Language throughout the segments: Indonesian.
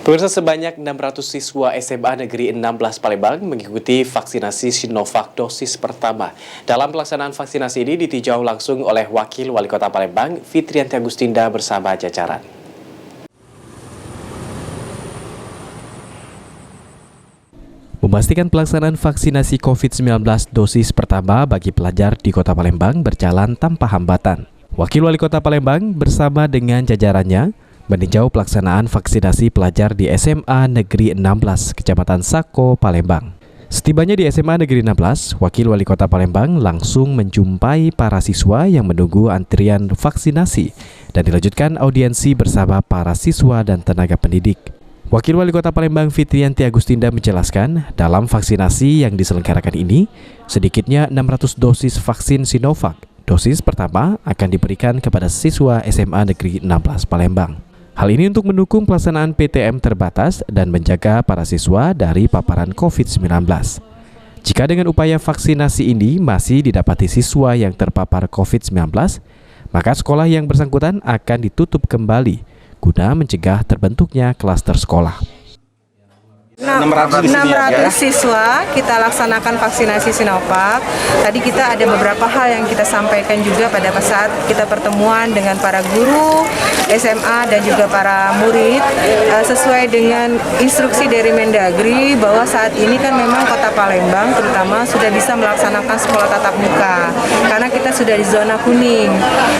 Pemirsa, sebanyak 600 siswa SMA Negeri 16 Palembang mengikuti vaksinasi Sinovac dosis pertama. Dalam pelaksanaan vaksinasi ini ditinjau langsung oleh Wakil Wali Kota Palembang, Fitriyanti Agustinda bersama jajaran. Memastikan pelaksanaan vaksinasi COVID-19 dosis pertama bagi pelajar di Kota Palembang berjalan tanpa hambatan. Wakil Wali Kota Palembang bersama dengan jajarannya meninjau pelaksanaan vaksinasi pelajar di SMA Negeri 16, Kecamatan Sako, Palembang. Setibanya di SMA Negeri 16, Wakil Wali Kota Palembang langsung menjumpai para siswa yang menunggu antrian vaksinasi dan dilanjutkan audiensi bersama para siswa dan tenaga pendidik. Wakil Wali Kota Palembang Fitriyanti Agustinda menjelaskan, dalam vaksinasi yang diselenggarakan ini, sedikitnya 600 dosis vaksin Sinovac. Dosis pertama akan diberikan kepada siswa SMA Negeri 16 Palembang. Hal ini untuk mendukung pelaksanaan PTM terbatas dan menjaga para siswa dari paparan COVID-19. Jika dengan upaya vaksinasi ini masih didapati siswa yang terpapar COVID-19, maka sekolah yang bersangkutan akan ditutup kembali guna mencegah terbentuknya klaster sekolah. 600 siswa kita laksanakan vaksinasi Sinovac. Tadi kita ada beberapa hal yang kita sampaikan juga pada saat kita pertemuan dengan para guru SMA dan juga para murid, sesuai dengan instruksi dari Mendagri bahwa saat ini kan memang Kota Palembang terutama sudah bisa melaksanakan sekolah tatap muka karena kita sudah di zona kuning.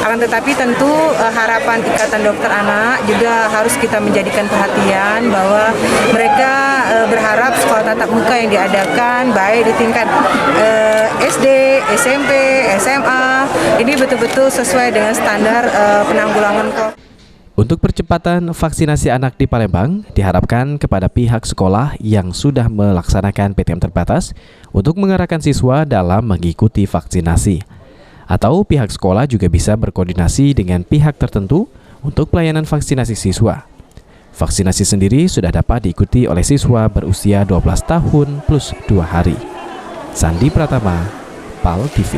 Akan tetapi tentu harapan Ikatan Dokter Anak juga harus kita menjadikan perhatian bahwa mereka berharap sekolah tatap muka yang diadakan baik di tingkat SD, SMP, SMA ini betul-betul sesuai dengan standar penanggulangan COVID. Untuk percepatan vaksinasi anak di Palembang, diharapkan kepada pihak sekolah yang sudah melaksanakan PTM terbatas untuk mengarahkan siswa dalam mengikuti vaksinasi. Atau pihak sekolah juga bisa berkoordinasi dengan pihak tertentu untuk pelayanan vaksinasi siswa. Vaksinasi sendiri sudah dapat diikuti oleh siswa berusia 12 tahun plus 2 hari. Sandi Pratama, PAL TV.